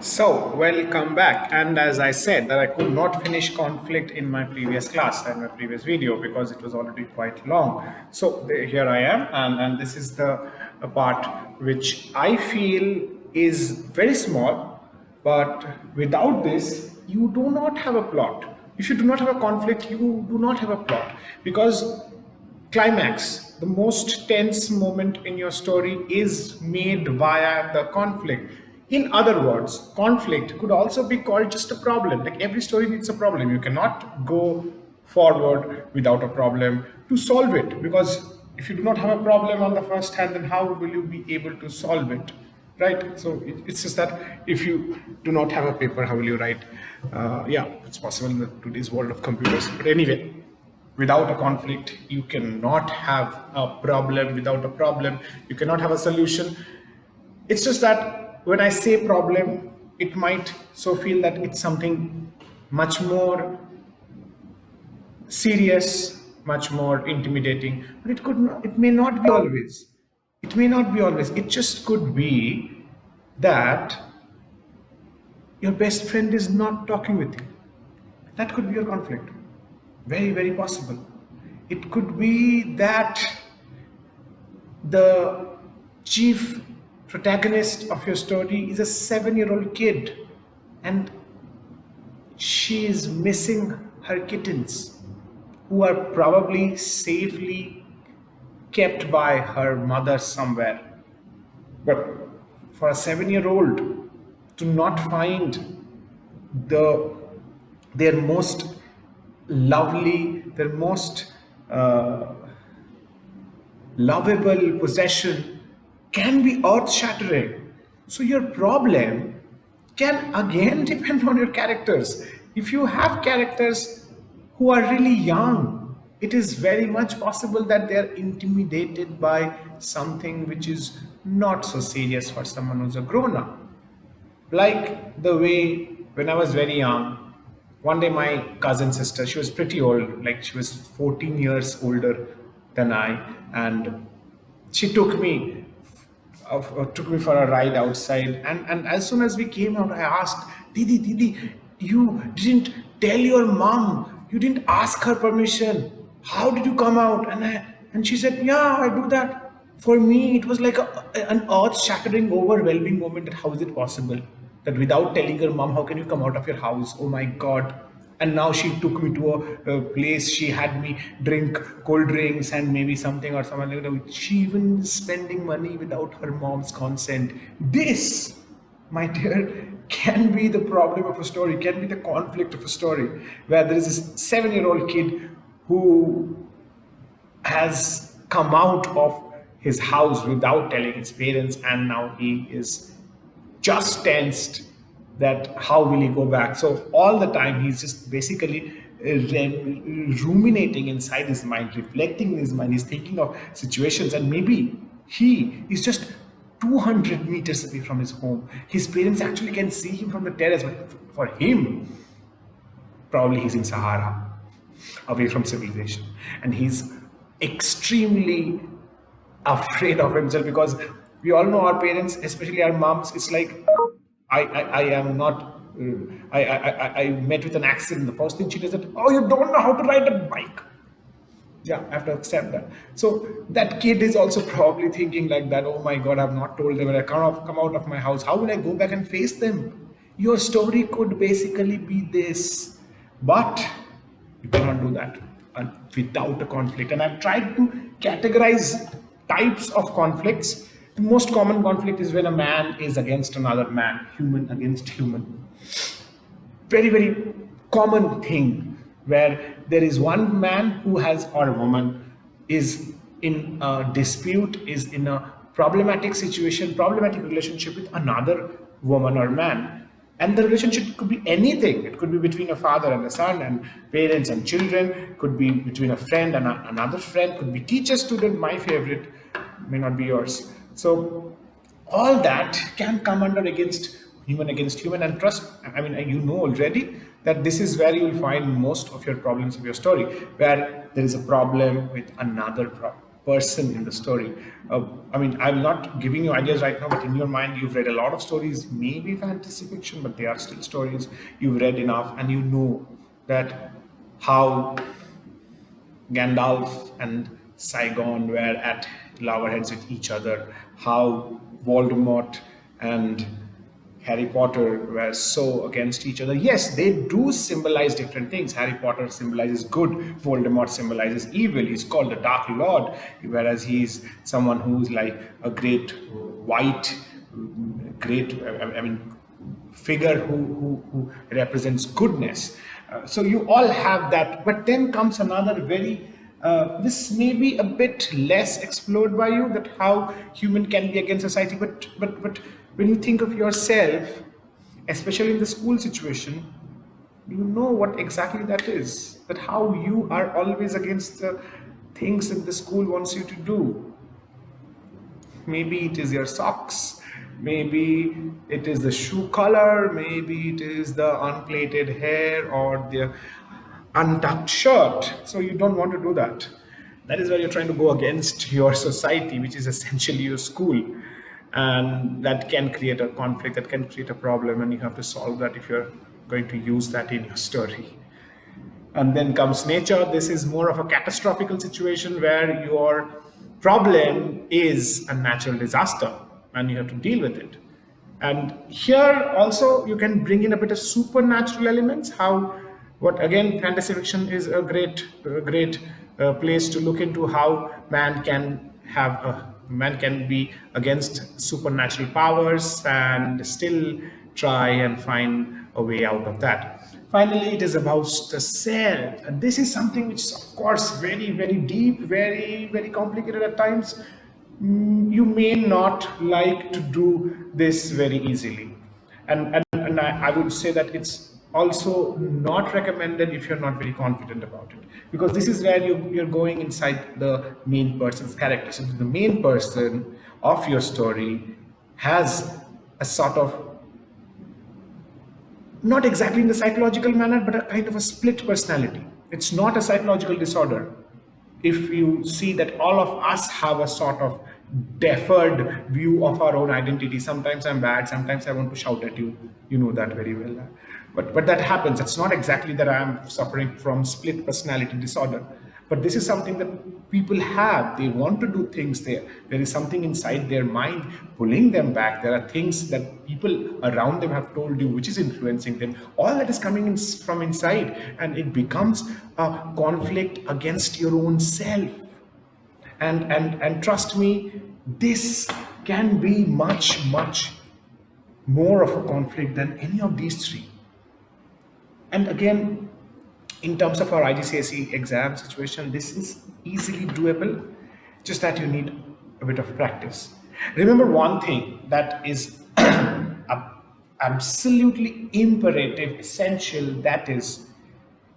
So, welcome back. And as I said, that I could not finish conflict in my previous class and my previous video because it was already quite long. So, here I am, and this is the part which I feel is very small, but without this, you do not have a plot. If you do not have a conflict, you do not have a plot because climax, the most tense moment in your story, is made via the conflict. In other words, conflict could also be called just a problem. Like every story needs a problem. You cannot go forward without a problem to solve it, because if you do not have a problem on the first hand, then how will you be able to solve it? Right? So it's just that if you do not have a paper, how will you write? Yeah, it's possible in today's world of computers. But anyway, without a conflict, you cannot have a problem. Without a problem, you cannot have a solution. It's just that when I say problem, it might so feel that it's something much more serious, much more intimidating, but it may not be always. It may not be always. It just could be that your best friend is not talking with you. That could be your conflict. Very, very possible. It could be that the chief protagonist of your story is a 7-year-old kid and she is missing her kittens, who are probably safely kept by her mother somewhere. But for a 7-year-old to not find the their most lovely, their most lovable possession can be earth shattering. So, your problem can again depend on your characters. If you have characters who are really young, it is very much possible that they are intimidated by something which is not so serious for someone who's a grown up. Like the way when I was very young, one day my cousin sister, she was pretty old, like she was 14 years older than I, and she took me for a ride outside. And as soon as we came out, I asked, Didi, you didn't tell your mom, you didn't ask her permission. How did you come out? And she said, yeah, I do that. For me, it was like an earth-shattering, overwhelming moment. That how is it possible that without telling your mom, how can you come out of your house? Oh my God! And now she took me to a place. She had me drink cold drinks and maybe something or something. She even is spending money without her mom's consent. This, my dear, can be the problem of a story. Can be the conflict of a story, where there is this 7-year-old kid who has come out of his house without telling his parents, and now he is just tensed that how will he go back. So all the time he's just basically ruminating inside his mind, reflecting in his mind. He's thinking of situations, and maybe he is just 200 meters away from his home. His parents actually can see him from the terrace, but for him, probably he's in Sahara, away from civilization, and he's extremely afraid of himself, because we all know our parents, especially our moms. It's like I am not. I met with an accident. The first thing she does is, oh, you don't know how to ride a bike. Yeah, I have to accept that. So that kid is also probably thinking like that. Oh my God, I've not told them. When I come out of my house, how will I go back and face them? Your story could basically be this, but you cannot do that without a conflict. And I've tried to categorize types of conflicts. The most common conflict is when a man is against another man, human against human. Very, very common thing, where there is one man who has, or a woman is in a dispute, is in a problematic situation, problematic relationship with another woman or man. And the relationship could be anything. It could be between a father and a son, and parents and children, could be between a friend and another friend, could be teacher student, my favorite, may not be yours. So all that can come under against human. And trust, I mean, you know already that this is where you will find most of your problems of your story, where there is a problem with another problem. person in the story. I mean, I'm not giving you ideas right now, but in your mind, you've read a lot of stories, maybe fantasy fiction, but they are still stories. You've read enough, and you know that how Gandalf and Saigon were at loggerheads with each other, how Voldemort and Harry Potter were so against each other. Yes, they do symbolize different things. Harry Potter symbolizes good, Voldemort symbolizes evil. He's called the Dark Lord, whereas he's someone who's like a great white, great, I mean, figure who represents goodness. So you all have that. But then comes another very, this may be a bit less explored by you, that how human can be against society. But when you think of yourself, especially in the school situation, you know what exactly that is. That how you are always against the things that the school wants you to do. Maybe it is your socks, maybe it is the shoe color, maybe it is the unplaited hair or the untucked shirt. So you don't want to do that. That is where you're trying to go against your society, which is essentially your school. And that can create a conflict, that can create a problem, and you have to solve that if you're going to use that in your story. And then comes nature. This is more of a catastrophic situation where your problem is a natural disaster and you have to deal with it. And here also you can bring in a bit of supernatural elements. How, what again, fantasy fiction is a great place to look into how man can be against supernatural powers and still try and find a way out of that. Finally, it is about the self, and this is something which is, of course, very deep, very complicated at times. You may not like to do this very easily, and I would say that it's also not recommended if you're not very confident about it, because this is where you're going inside the main person's character. So the main person of your story has a sort of, not exactly in the psychological manner, but a kind of a split personality. It's not a psychological disorder. If you see that all of us have a sort of deferred view of our own identity, sometimes I'm bad, sometimes I want to shout at you, you know that very well. But that happens. It's not exactly that I'm suffering from split personality disorder, but this is something that people have. They want to do things there. There is something inside their mind pulling them back. There are things that people around them have told you which is influencing them. All that is coming in from inside, and it becomes a conflict against your own self. And trust me, this can be much more of a conflict than any of these three. And again, in terms of our IGCSE exam situation, this is easily doable, just that you need a bit of practice. Remember one thing that is absolutely imperative, essential, that is,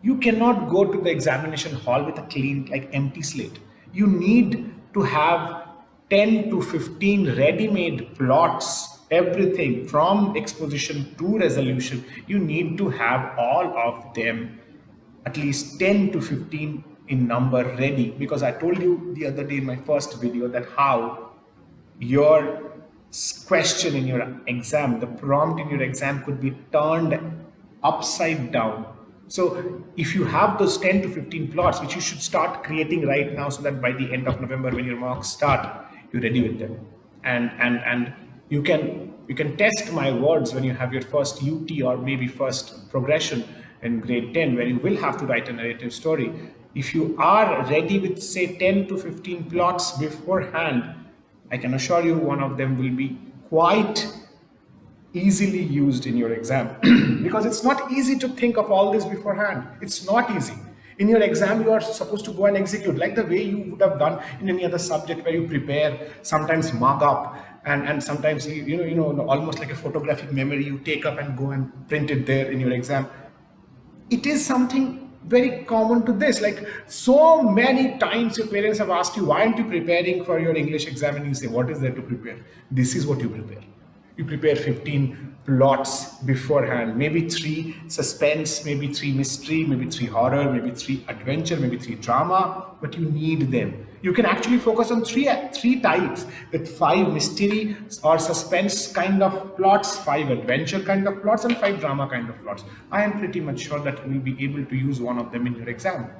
you cannot go to the examination hall with a clean, like empty slate. You need to have 10 to 15 ready-made plots, everything from exposition to resolution. You need to have all of them, at least 10 to 15 in number, ready, because I told you the other day in my first video that how your question in your exam, the prompt in your exam could be turned upside down. So if you have those 10 to 15 plots, which you should start creating right now, so that by the end of November, when your marks start, you're ready with them. And you can test my words when you have your first UT or maybe first progression in grade 10, where you will have to write a narrative story. If you are ready with, say, 10 to 15 plots beforehand, I can assure you one of them will be quite easily used in your exam. Because it's not easy to think of all this beforehand. It's not easy. In your exam, you are supposed to go and execute, like the way you would have done in any other subject, where you prepare, sometimes mug up, and sometimes you know almost like a photographic memory, you take up and go and print it there in your exam. It is something very common to this. Like, so many times your parents have asked you, why aren't you preparing for your English exam? And you say, what is there to prepare? This is what you prepare. You prepare 15 plots beforehand. Maybe 3 suspense, maybe 3 mystery, maybe 3 horror, maybe 3 adventure, maybe 3 drama, but you need them. You can actually focus on three types, with 5 mystery or suspense kind of plots, 5 adventure kind of plots, and 5 drama kind of plots. I am pretty much sure that you will be able to use one of them in your exam.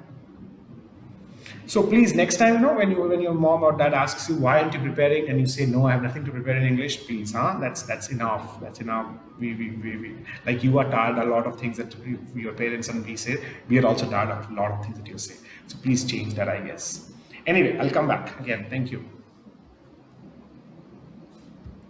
So please, next time, when your mom or dad asks you why aren't you preparing, and you say no, I have nothing to prepare in English, please, that's enough. That's enough. We like, you are tired a lot of things that your parents and we say. We are also tired of a lot of things that you say. So please change that, I guess. Anyway, I'll come back again. Thank you.